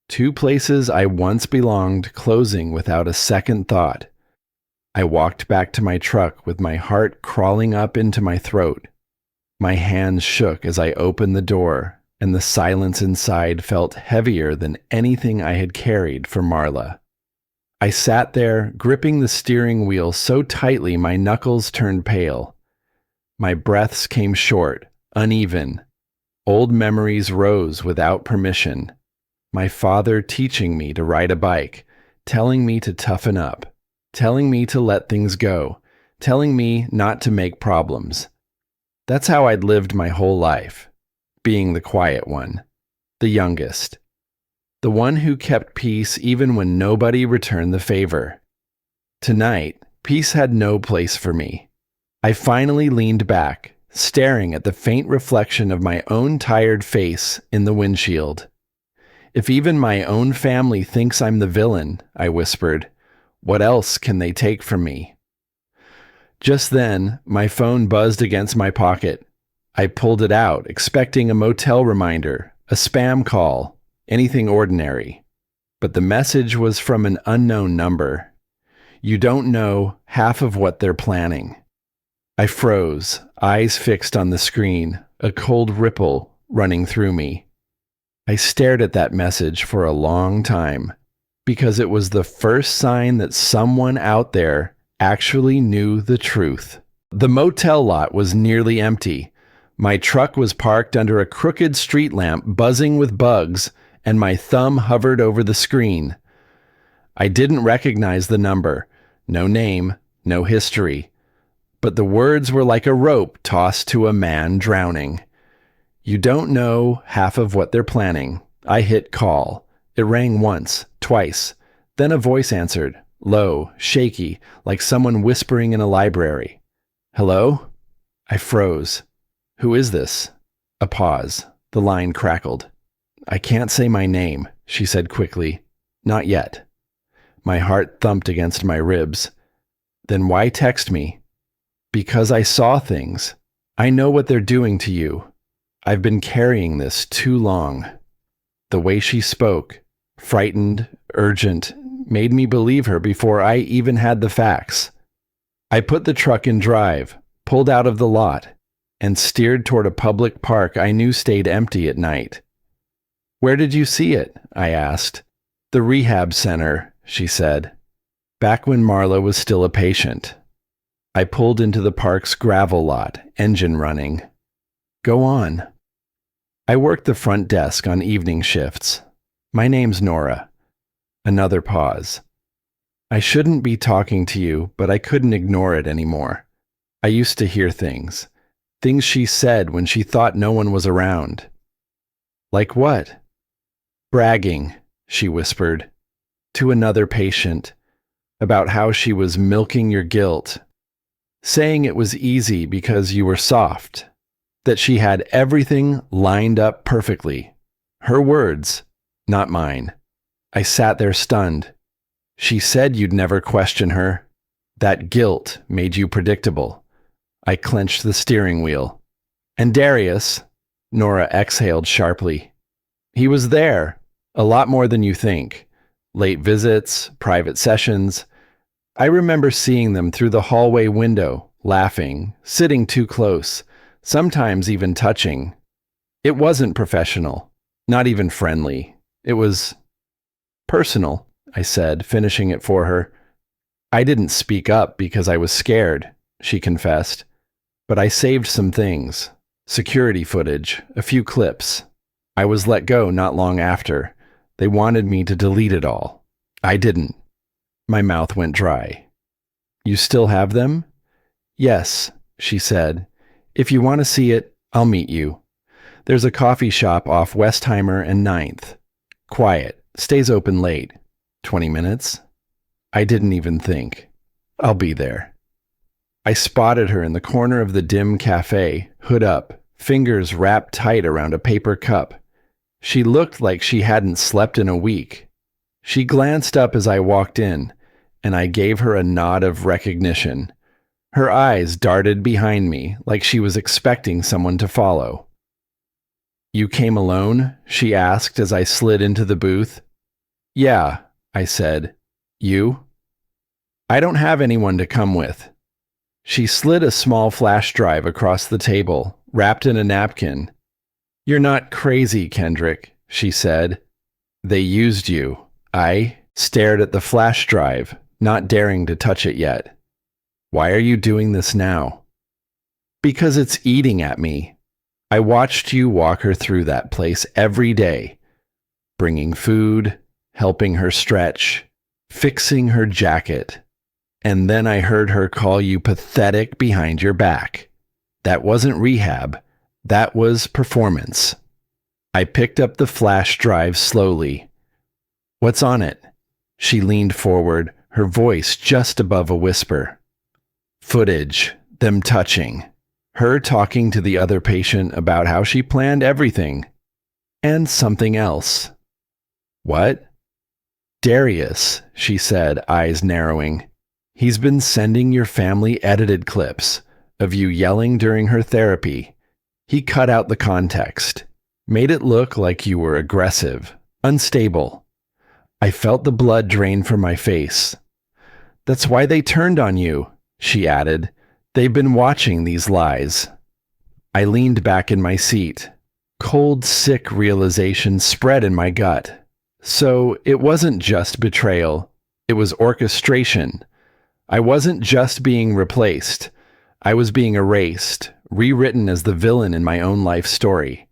2 places I once belonged closing without a second thought. I walked back to my truck with my heart crawling up into my throat. My hands shook as I opened the door, and the silence inside felt heavier than anything I had carried for Marla. I sat there, gripping the steering wheel so tightly my knuckles turned pale. My breaths came short, uneven. Old memories rose without permission. My father teaching me to ride a bike, telling me to toughen up, telling me to let things go, telling me not to make problems. That's how I'd lived my whole life, being the quiet one, the youngest, the one who kept peace even when nobody returned the favor. Tonight, peace had no place for me. I finally leaned back, staring at the faint reflection of my own tired face in the windshield. If even my own family thinks I'm the villain, I whispered, what else can they take from me? Just then, my phone buzzed against my pocket. I pulled it out, expecting a motel reminder, a spam call, anything ordinary. But the message was from an unknown number. You don't know half of what they're planning. I froze, eyes fixed on the screen, a cold ripple running through me. I stared at that message for a long time, because it was the first sign that someone out there actually knew the truth. The motel lot was nearly empty. My truck was parked under a crooked street lamp buzzing with bugs, and my thumb hovered over the screen. I didn't recognize the number. No name, no history. But the words were like a rope tossed to a man drowning. You don't know half of what they're planning. I hit call. It rang once, twice. Then a voice answered, low, shaky, like someone whispering in a library. Hello? I froze. Who is this? A pause. The line crackled. I can't say my name, she said quickly. Not yet. My heart thumped against my ribs. Then why text me? Because I saw things. I know what they're doing to you. I've been carrying this too long. The way she spoke, frightened, urgent, made me believe her before I even had the facts. I put the truck in drive, pulled out of the lot, and steered toward a public park I knew stayed empty at night. Where did you see it? I asked. The rehab center, she said. Back when Marla was still a patient. I pulled into the park's gravel lot, engine running. Go on. I worked the front desk on evening shifts. My name's Nora. Another pause. I shouldn't be talking to you, but I couldn't ignore it anymore. I used to hear things. Things she said when she thought no one was around. Like what? Bragging, she whispered, to another patient, about how she was milking your guilt, saying it was easy because you were soft, that she had everything lined up perfectly. Her words, not mine. I sat there stunned. She said you'd never question her. That guilt made you predictable. I clenched the steering wheel. And Darius, Nora exhaled sharply. He was there, a lot more than you think. Late visits, private sessions. I remember seeing them through the hallway window, laughing, sitting too close, sometimes even touching. It wasn't professional, not even friendly. It was personal, I said, finishing it for her. I didn't speak up because I was scared, she confessed. But I saved some things. Security footage, a few clips. I was let go not long after. They wanted me to delete it all. I didn't. My mouth went dry. You still have them? Yes, she said. If you want to see it, I'll meet you. There's a coffee shop off Westheimer and 9th. Quiet, stays open late. 20 minutes? I didn't even think. I'll be there. I spotted her in the corner of the dim cafe, hood up, fingers wrapped tight around a paper cup. She looked like she hadn't slept in a week. She glanced up as I walked in, and I gave her a nod of recognition. Her eyes darted behind me like she was expecting someone to follow. You came alone? She asked as I slid into the booth. Yeah, I said. You? I don't have anyone to come with. She slid a small flash drive across the table, wrapped in a napkin. You're not crazy, Kendrick, she said. They used you. I stared at the flash drive, not daring to touch it yet. Why are you doing this now? Because it's eating at me. I watched you walk her through that place every day, bringing food, helping her stretch, fixing her jacket. And then I heard her call you pathetic behind your back. That wasn't rehab. That was performance. I picked up the flash drive slowly. What's on it? She leaned forward, her voice just above a whisper. Footage, them touching. Her talking to the other patient about how she planned everything. And something else. What? Darius, she said, eyes narrowing. He's been sending your family edited clips of you yelling during her therapy. He cut out the context, made it look like you were aggressive, unstable. I felt the blood drain from my face. That's why they turned on you, she added. They've been watching these lies. I leaned back in my seat. Cold, sick realization spread in my gut. So it wasn't just betrayal. It was orchestration. I wasn't just being replaced. I was being erased, rewritten as the villain in my own life story.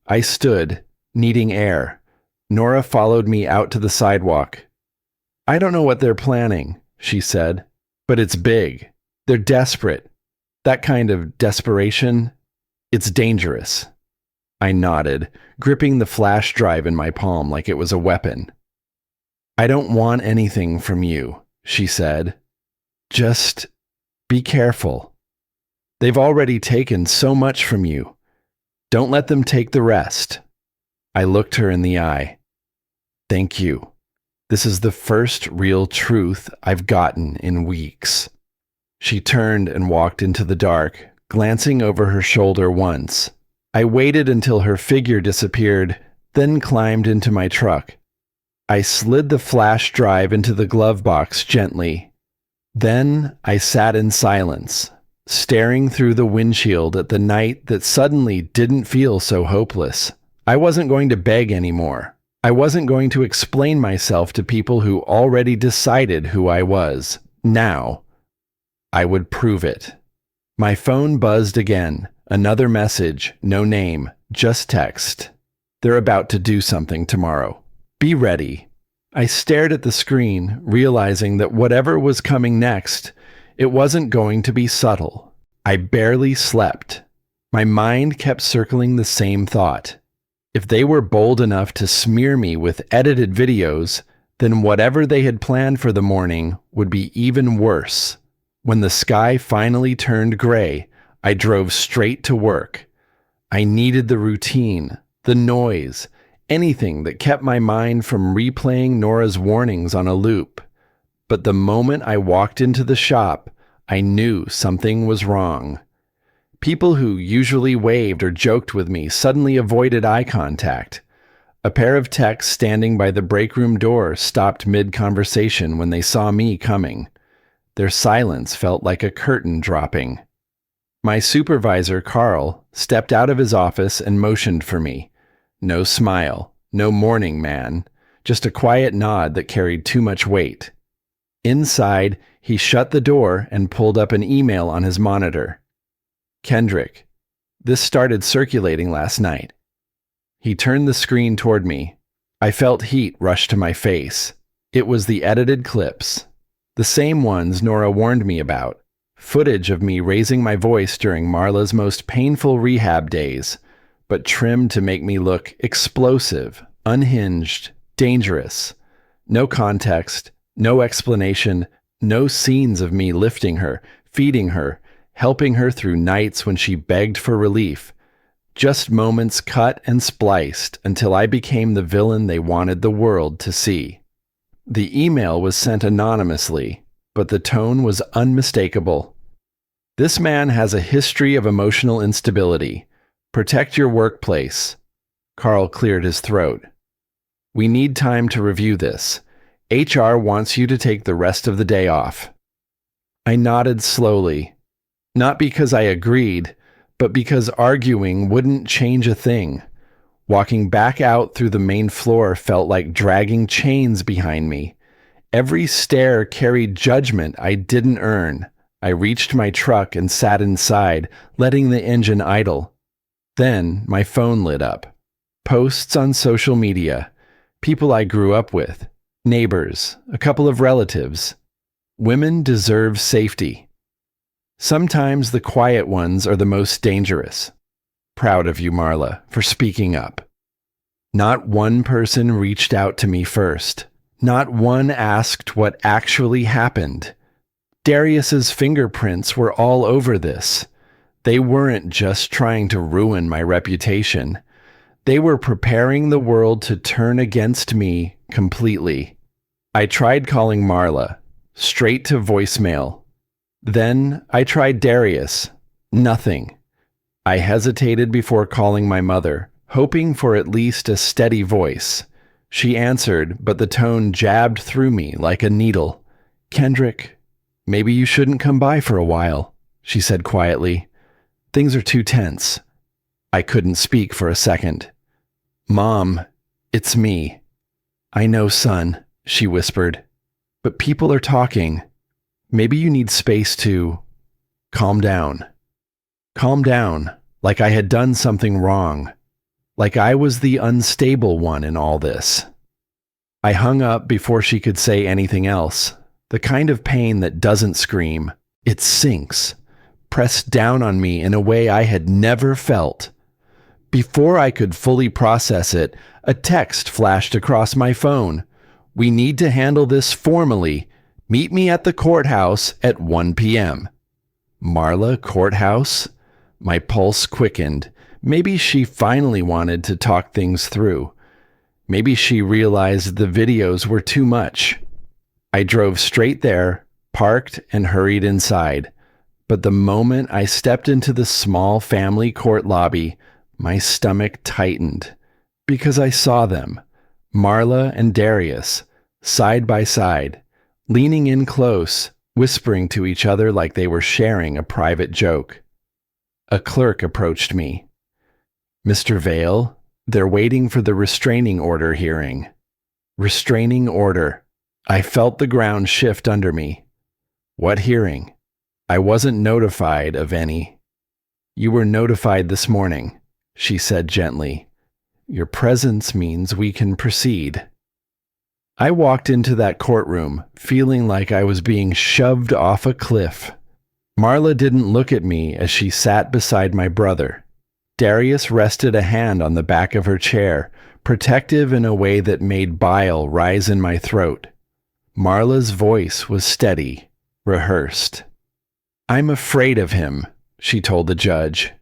I stood, needing air. Nora followed me out to the sidewalk. I don't know what they're planning, she said, but it's big. They're desperate. That kind of desperation, it's dangerous. I nodded, gripping the flash drive in my palm like it was a weapon. I don't want anything from you, she said. Just be careful. They've already taken so much from you. Don't let them take the rest. I looked her in the eye. Thank you. This is the first real truth I've gotten in weeks. She turned and walked into the dark, glancing over her shoulder once. I waited until her figure disappeared, then climbed into my truck. I slid the flash drive into the glove box gently. Then I sat in silence, staring through the windshield at the night that suddenly didn't feel so hopeless. I wasn't going to beg anymore. I wasn't going to explain myself to people who already decided who I was. Now, I would prove it. My phone buzzed again. Another message, no name, just text. They're about to do something tomorrow. Be ready. I stared at the screen, realizing that whatever was coming next, it wasn't going to be subtle. I barely slept. My mind kept circling the same thought. If they were bold enough to smear me with edited videos, then whatever they had planned for the morning would be even worse. When the sky finally turned gray, I drove straight to work. I needed the routine, the noise, anything that kept my mind from replaying Nora's warnings on a loop. But the moment I walked into the shop, I knew something was wrong. People who usually waved or joked with me suddenly avoided eye contact. A pair of techs standing by the break room door stopped mid-conversation when they saw me coming. Their silence felt like a curtain dropping. My supervisor, Carl, stepped out of his office and motioned for me. No smile, no morning man, just a quiet nod that carried too much weight. Inside, he shut the door and pulled up an email on his monitor. Kendrick, this started circulating last night. He turned the screen toward me. I felt heat rush to my face. It was the edited clips. The same ones Nora warned me about. Footage of me raising my voice during Marla's most painful rehab days, but trimmed to make me look explosive, unhinged, dangerous. No context, no explanation, no scenes of me lifting her, feeding her, helping her through nights when she begged for relief. Just moments cut and spliced until I became the villain they wanted the world to see. The email was sent anonymously, but the tone was unmistakable. This man has a history of emotional instability. Protect your workplace. Carl cleared his throat. We need time to review this. HR wants you to take the rest of the day off. I nodded slowly. Not because I agreed, but because arguing wouldn't change a thing. Walking back out through the main floor felt like dragging chains behind me. Every stair carried judgment I didn't earn. I reached my truck and sat inside, letting the engine idle. Then my phone lit up. Posts on social media. People I grew up with. Neighbors. A couple of relatives. Women deserve safety. Sometimes the quiet ones are the most dangerous. Proud of you, Marla, for speaking up. Not one person reached out to me first. Not one asked what actually happened. Darius's fingerprints were all over this. They weren't just trying to ruin my reputation. They were preparing the world to turn against me completely. I tried calling Marla, straight to voicemail. Then I tried Darius. Nothing. I hesitated before calling my mother, hoping for at least a steady voice. She answered, but the tone jabbed through me like a needle. "Kendrick, maybe you shouldn't come by for a while," she said quietly. "Things are too tense." I couldn't speak for a second. "Mom, it's me." "I know, son," she whispered. "But people are talking. Maybe you need space to calm down." Calm down, like I had done something wrong. Like I was the unstable one in all this. I hung up before she could say anything else. The kind of pain that doesn't scream. It sinks, pressed down on me in a way I had never felt. Before I could fully process it, a text flashed across my phone. "We need to handle this formally. Meet me at the courthouse at 1 p.m. Marla, courthouse? My pulse quickened. Maybe she finally wanted to talk things through. Maybe she realized the videos were too much. I drove straight there, parked, and hurried inside. But the moment I stepped into the small family court lobby, my stomach tightened. Because I saw them, Marla and Darius, side by side, leaning in close, whispering to each other like they were sharing a private joke. A clerk approached me. "Mr. Vale, they're waiting for the restraining order hearing." Restraining order. I felt the ground shift under me. What hearing? I wasn't notified of any. "You were notified this morning," she said gently. "Your presence means we can proceed." I walked into that courtroom, feeling like I was being shoved off a cliff. Marla didn't look at me as she sat beside my brother. Darius rested a hand on the back of her chair, protective in a way that made bile rise in my throat. Marla's voice was steady, rehearsed. "I'm afraid of him," she told the judge.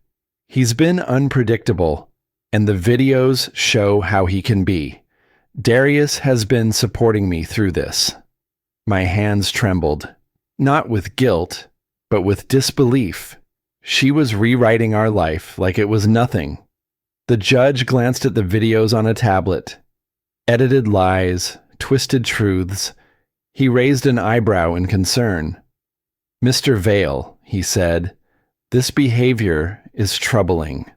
"He's been unpredictable, and the videos show how he can be. Darius has been supporting me through this." My hands trembled, not with guilt, but with disbelief. She was rewriting our life like it was nothing. The judge glanced at the videos on a tablet. Edited lies, twisted truths. He raised an eyebrow in concern. "Mr. Vale," he said, "this behavior is troubling."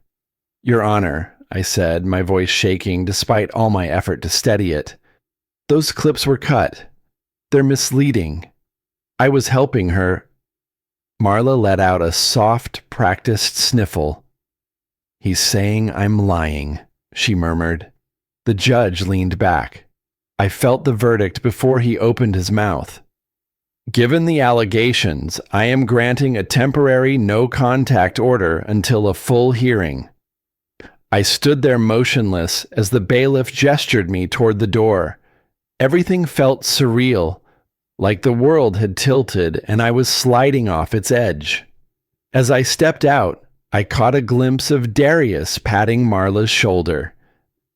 "Your Honor," I said, my voice shaking despite all my effort to steady it. "Those clips were cut. They're misleading. I was helping her." Marla let out a soft, practiced sniffle. "He's saying I'm lying," she murmured. The judge leaned back. I felt the verdict before he opened his mouth. "Given the allegations, I am granting a temporary no-contact order until a full hearing." I stood there motionless as the bailiff gestured me toward the door. Everything felt surreal, like the world had tilted and I was sliding off its edge. As I stepped out, I caught a glimpse of Darius patting Marla's shoulder,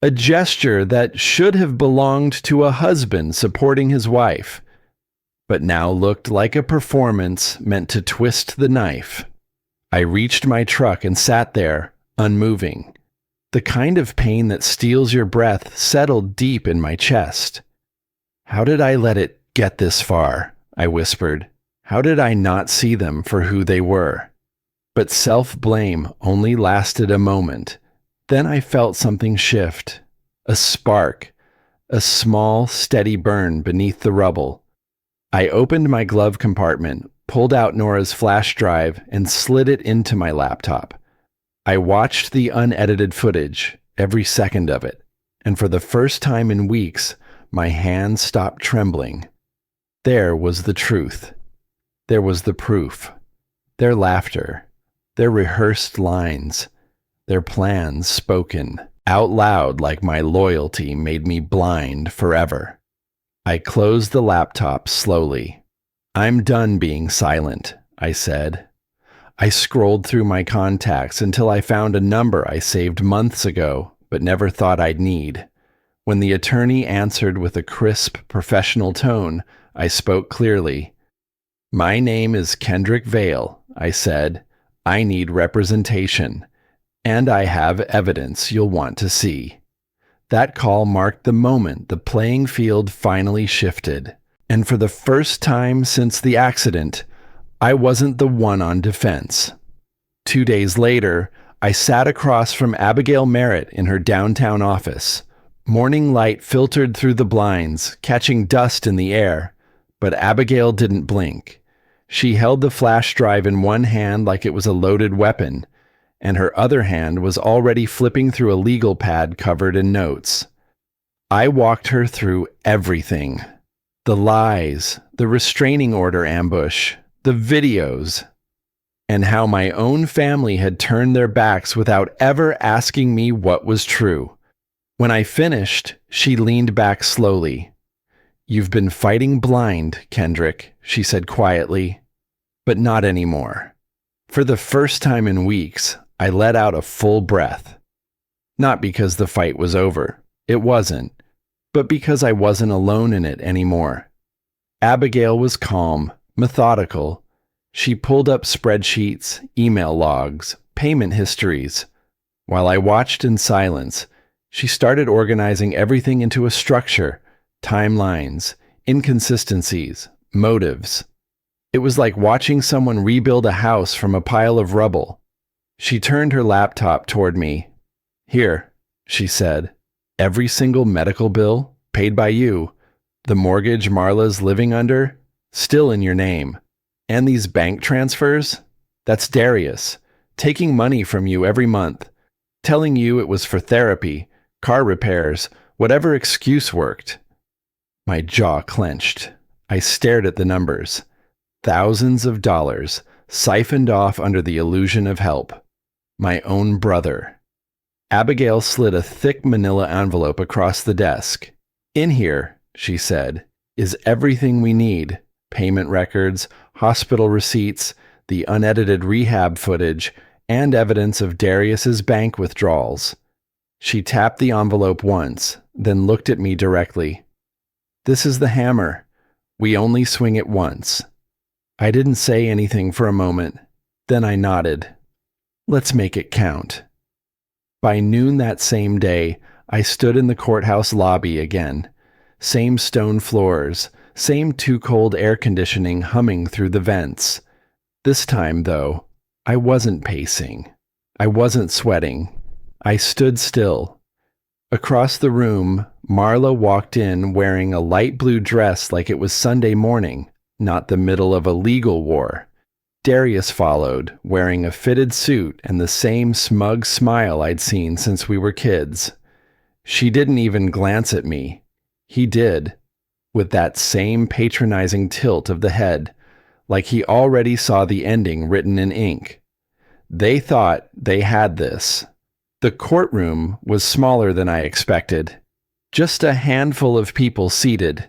a gesture that should have belonged to a husband supporting his wife, but now looked like a performance meant to twist the knife. I reached my truck and sat there, unmoving. The kind of pain that steals your breath settled deep in my chest. "How did I let it get this far?" I whispered. "How did I not see them for who they were?" But self-blame only lasted a moment. Then I felt something shift. A spark. A small, steady burn beneath the rubble. I opened my glove compartment, pulled out Nora's flash drive, and slid it into my laptop. I watched the unedited footage, every second of it, and for the first time in weeks, my hands stopped trembling. There was the truth. There was the proof. Their laughter. Their rehearsed lines. Their plans spoken out loud like my loyalty made me blind forever. I closed the laptop slowly. "I'm done being silent," I said. I scrolled through my contacts until I found a number I saved months ago but never thought I'd need. When the attorney answered with a crisp, professional tone, I spoke clearly. "My name is Kendrick Vale," I said. "I need representation, and I have evidence you'll want to see." That call marked the moment the playing field finally shifted, and for the first time since the accident, I wasn't the one on defense. 2 days later, I sat across from Abigail Merritt in her downtown office. Morning light filtered through the blinds, catching dust in the air, but Abigail didn't blink. She held the flash drive in one hand like it was a loaded weapon, and her other hand was already flipping through a legal pad covered in notes. I walked her through everything. The lies, the restraining order ambush, the videos, and how my own family had turned their backs without ever asking me what was true. When I finished, she leaned back slowly. "You've been fighting blind, Kendrick," she said quietly, "but not anymore." For the first time in weeks, I let out a full breath. Not because the fight was over. It wasn't. But because I wasn't alone in it anymore. Abigail was calm, methodical. She pulled up spreadsheets, email logs, payment histories. While I watched in silence, she started organizing everything into a structure, timelines, inconsistencies, motives. It was like watching someone rebuild a house from a pile of rubble. She turned her laptop toward me. "Here," she said. "Every single medical bill, paid by you. The mortgage Marla's living under, still in your name. And these bank transfers? That's Darius, taking money from you every month, telling you it was for therapy, car repairs, whatever excuse worked." My jaw clenched. I stared at the numbers. Thousands of dollars, siphoned off under the illusion of help. My own brother. Abigail slid a thick manila envelope across the desk. "In here," she said, "is everything we need. Payment records, hospital receipts, the unedited rehab footage, and evidence of Darius's bank withdrawals." She tapped the envelope once, then looked at me directly. "This is the hammer. We only swing it once." I didn't say anything for a moment. Then I nodded. "Let's make it count." By noon that same day, I stood in the courthouse lobby again. Same stone floors, same too-cold air conditioning humming through the vents. This time, though, I wasn't pacing. I wasn't sweating. I stood still. Across the room, Marla walked in wearing a light blue dress like it was Sunday morning, not the middle of a legal war. Darius followed, wearing a fitted suit and the same smug smile I'd seen since we were kids. She didn't even glance at me. He did, with that same patronizing tilt of the head, like he already saw the ending written in ink. They thought they had this. The courtroom was smaller than I expected. Just a handful of people seated.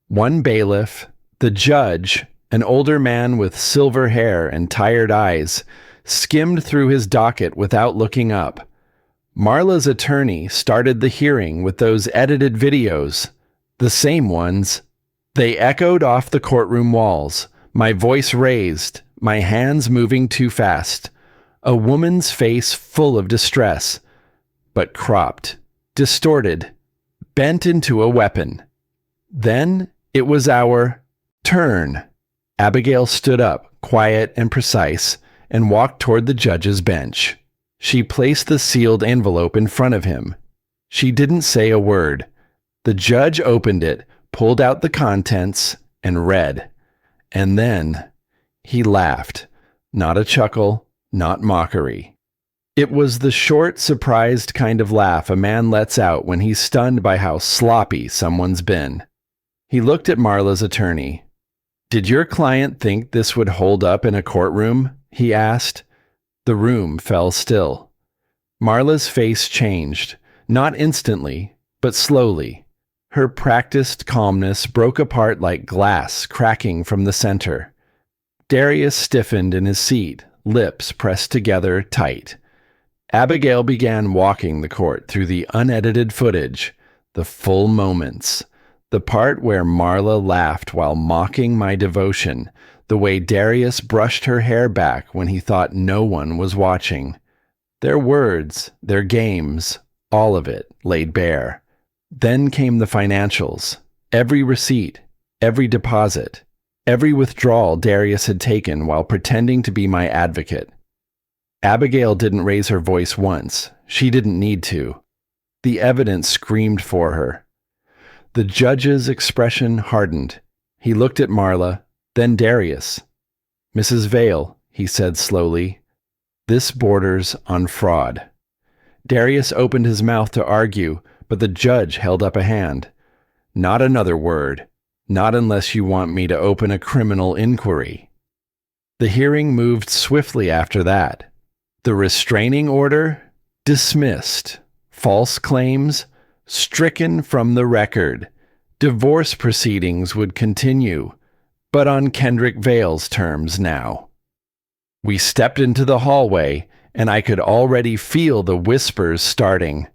One bailiff, the judge, an older man with silver hair and tired eyes, skimmed through his docket without looking up. Marla's attorney started the hearing with those edited videos, the same ones. They echoed off the courtroom walls, my voice raised, my hands moving too fast. A woman's face full of distress, but cropped, distorted, bent into a weapon. Then it was our turn. Abigail stood up, quiet and precise, and walked toward the judge's bench. She placed the sealed envelope in front of him. She didn't say a word. The judge opened it, pulled out the contents, and read. And then he laughed. Not a chuckle, not mockery. It was the short, surprised kind of laugh a man lets out when he's stunned by how sloppy someone's been. He looked at Marla's attorney. "Did your client think this would hold up in a courtroom?" he asked. The room fell still. Marla's face changed, not instantly, but slowly. Her practiced calmness broke apart like glass cracking from the center. Darius stiffened in his seat, lips pressed together tight. Abigail began walking the court through the unedited footage, the full moments, the part where Marla laughed while mocking my devotion, the way Darius brushed her hair back when he thought no one was watching. Their words, their games, all of it laid bare. Then came the financials, every receipt, every deposit, every withdrawal Darius had taken while pretending to be my advocate. Abigail didn't raise her voice once. She didn't need to. The evidence screamed for her. The judge's expression hardened. He looked at Marla, then Darius. "Mrs. Vale," he said slowly, "this borders on fraud." Darius opened his mouth to argue, but the judge held up a hand. "Not another word. Not unless you want me to open a criminal inquiry." The hearing moved swiftly after that. The restraining order? Dismissed. False claims? Stricken from the record. Divorce proceedings would continue, but on Kendrick Vale's terms now. We stepped into the hallway, and I could already feel the whispers starting.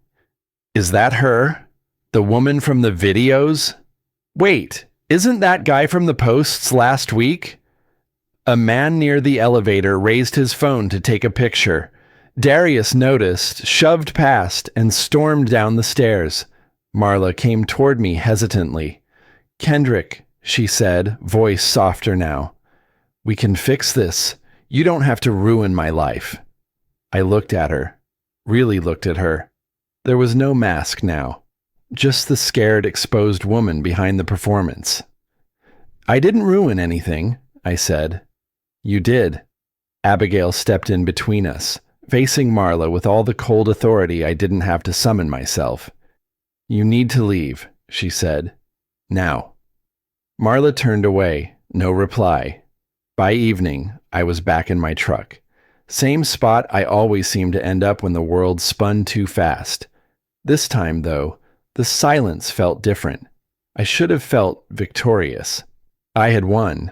"Is that her? The woman from the videos? Wait, isn't that guy from the posts last week?" A man near the elevator raised his phone to take a picture. Darius noticed, shoved past, and stormed down the stairs. Marla came toward me hesitantly. "Kendrick," she said, voice softer now. "We can fix this. You don't have to ruin my life." I looked at her, really looked at her. There was no mask now, just the scared, exposed woman behind the performance. "I didn't ruin anything," I said. "You did." Abigail stepped in between us, facing Marla with all the cold authority I didn't have to summon myself. "You need to leave," she said. "Now." Marla turned away, no reply. By evening, I was back in my truck. Same spot I always seemed to end up when the world spun too fast. This time, though, the silence felt different. I should have felt victorious. I had won.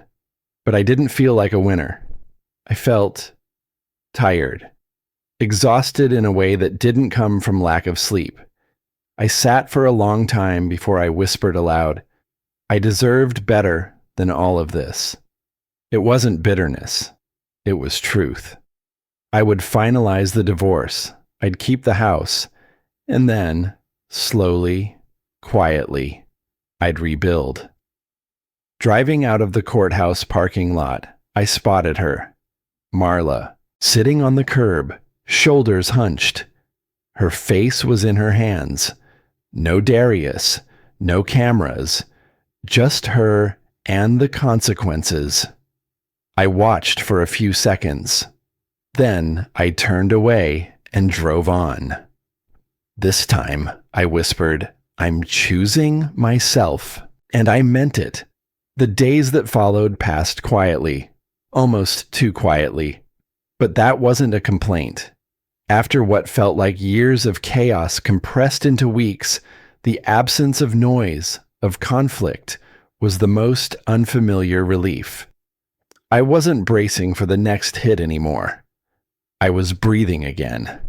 But I didn't feel like a winner. I felt tired, exhausted in a way that didn't come from lack of sleep. I sat for a long time before I whispered aloud, I deserved better than all of this. It wasn't bitterness. It was truth. I would finalize the divorce. I'd keep the house. And then, slowly, quietly, I'd rebuild. Driving out of the courthouse parking lot, I spotted her. Marla, sitting on the curb, shoulders hunched. Her face was in her hands. No Darius, no cameras, just her and the consequences. I watched for a few seconds. Then I turned away and drove on. This time, I whispered, I'm choosing myself. And I meant it. The days that followed passed quietly, almost too quietly. But that wasn't a complaint. After what felt like years of chaos compressed into weeks, the absence of noise, of conflict, was the most unfamiliar relief. I wasn't bracing for the next hit anymore. I was breathing again.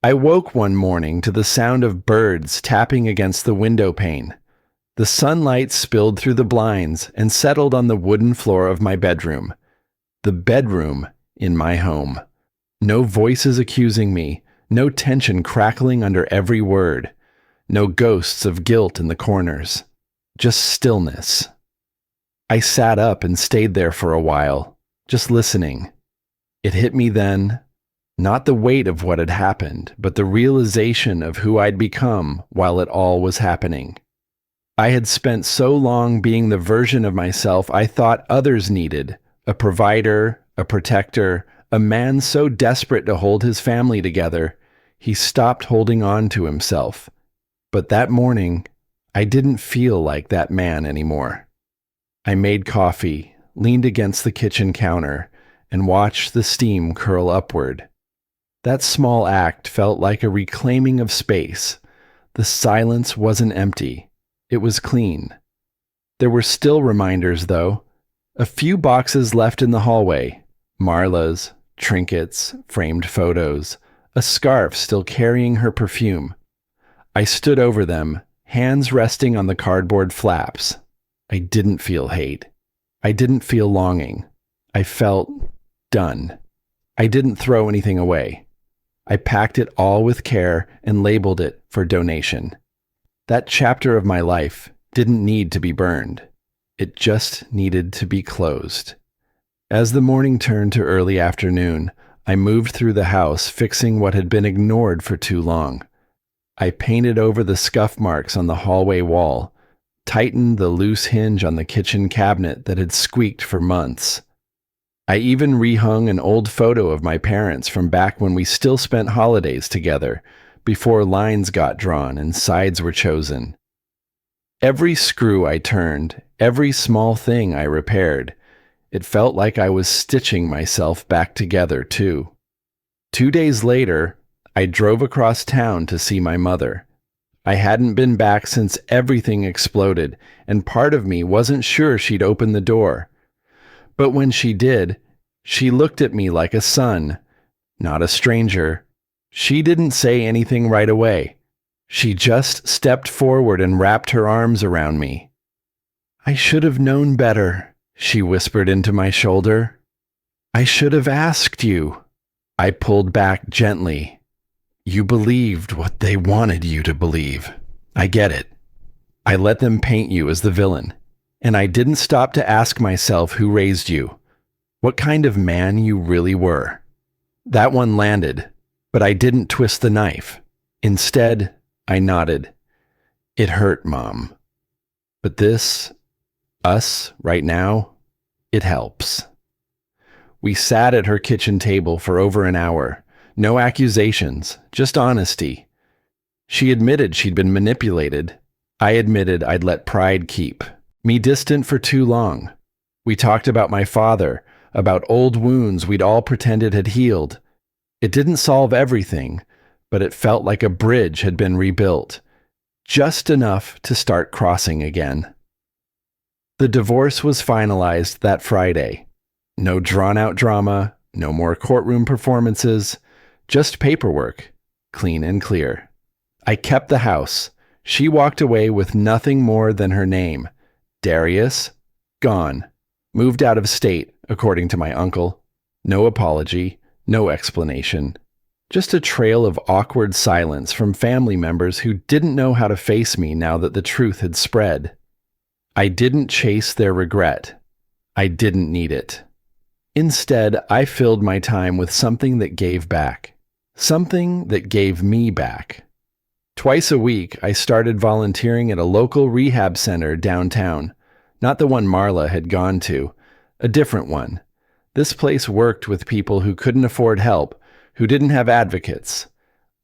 I woke one morning to the sound of birds tapping against the window pane. The sunlight spilled through the blinds and settled on the wooden floor of my bedroom. The bedroom in my home. No voices accusing me, no tension crackling under every word, no ghosts of guilt in the corners, just stillness. I sat up and stayed there for a while, just listening. It hit me then, not the weight of what had happened, but the realization of who I'd become while it all was happening. I had spent so long being the version of myself I thought others needed, a provider, a protector, a man so desperate to hold his family together, he stopped holding on to himself. But that morning, I didn't feel like that man anymore. I made coffee, leaned against the kitchen counter, and watched the steam curl upward. That small act felt like a reclaiming of space. The silence wasn't empty. It was clean. There were still reminders, though. A few boxes left in the hallway. Marla's, trinkets, framed photos, a scarf still carrying her perfume. I stood over them, hands resting on the cardboard flaps. I didn't feel hate. I didn't feel longing. I felt done. I didn't throw anything away. I packed it all with care and labeled it for donation. That chapter of my life didn't need to be burned. It just needed to be closed. As the morning turned to early afternoon, I moved through the house fixing what had been ignored for too long. I painted over the scuff marks on the hallway wall, tightened the loose hinge on the kitchen cabinet that had squeaked for months. I even rehung an old photo of my parents from back when we still spent holidays together, before lines got drawn and sides were chosen. Every screw I turned, every small thing I repaired, it felt like I was stitching myself back together, too. 2 days later, I drove across town to see my mother. I hadn't been back since everything exploded, and part of me wasn't sure she'd open the door. But when she did, she looked at me like a son, not a stranger. She didn't say anything right away. She just stepped forward and wrapped her arms around me. "I should have known better," she whispered into my shoulder. "I should have asked you." I pulled back gently. "You believed what they wanted you to believe. I get it. I let them paint you as the villain. And I didn't stop to ask myself who raised you, what kind of man you really were." That one landed, but I didn't twist the knife. Instead, I nodded. "It hurt, Mom. But this, us, right now, it helps." We sat at her kitchen table for over an hour. No accusations, just honesty. She admitted she'd been manipulated. I admitted I'd let pride keep me distant for too long. We talked about my father, about old wounds we'd all pretended had healed. It didn't solve everything, but it felt like a bridge had been rebuilt, just enough to start crossing again. The divorce was finalized that Friday. No drawn-out drama, no more courtroom performances, just paperwork, clean and clear. I kept the house. She walked away with nothing more than her name. Darius, gone. Moved out of state, according to my uncle. No apology, no explanation. Just a trail of awkward silence from family members who didn't know how to face me now that the truth had spread. I didn't chase their regret. I didn't need it. Instead, I filled my time with something that gave back. Something that gave me back. Twice a week, I started volunteering at a local rehab center downtown. Not the one Marla had gone to, a different one. This place worked with people who couldn't afford help, who didn't have advocates.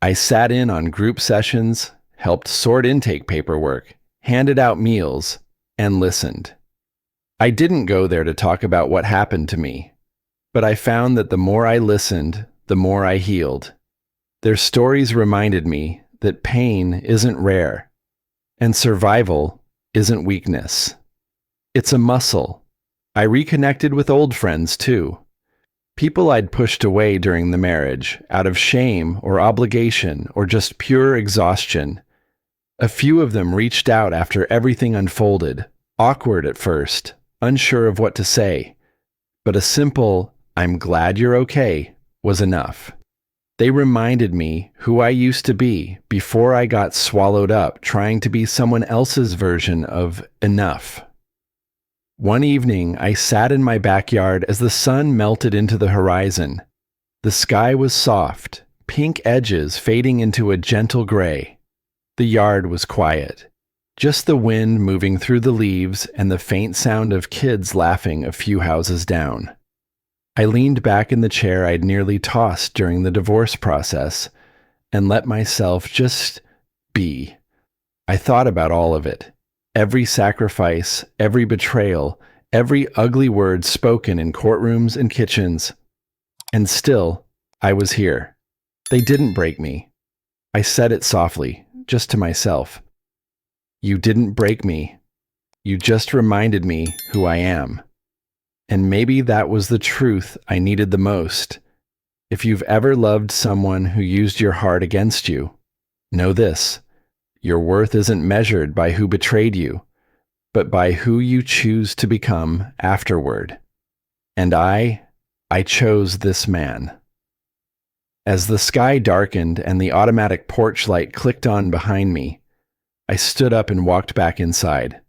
I sat in on group sessions, helped sort intake paperwork, handed out meals, and listened. I didn't go there to talk about what happened to me, but I found that the more I listened, the more I healed. Their stories reminded me that pain isn't rare, and survival isn't weakness. It's a muscle. I reconnected with old friends, too. People I'd pushed away during the marriage, out of shame or obligation or just pure exhaustion. A few of them reached out after everything unfolded, awkward at first, unsure of what to say. But a simple, "I'm glad you're okay," was enough. They reminded me who I used to be before I got swallowed up trying to be someone else's version of enough. One evening, I sat in my backyard as the sun melted into the horizon. The sky was soft, pink edges fading into a gentle gray. The yard was quiet, just the wind moving through the leaves and the faint sound of kids laughing a few houses down. I leaned back in the chair I'd nearly tossed during the divorce process and let myself just be. I thought about all of it. Every sacrifice, every betrayal, every ugly word spoken in courtrooms and kitchens. And still, I was here. They didn't break me. I said it softly, just to myself. You didn't break me. You just reminded me who I am. And maybe that was the truth I needed the most. If you've ever loved someone who used your heart against you, know this: your worth isn't measured by who betrayed you, but by who you choose to become afterward. And I chose this man. As the sky darkened and the automatic porch light clicked on behind me, I stood up and walked back inside.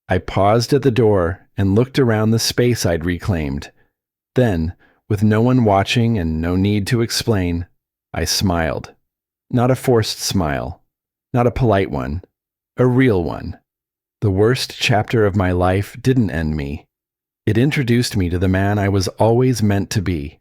I paused at the door and looked around the space I'd reclaimed. Then, with no one watching and no need to explain, I smiled. Not a forced smile, not a polite one, a real one. The worst chapter of my life didn't end me. It introduced me to the man I was always meant to be.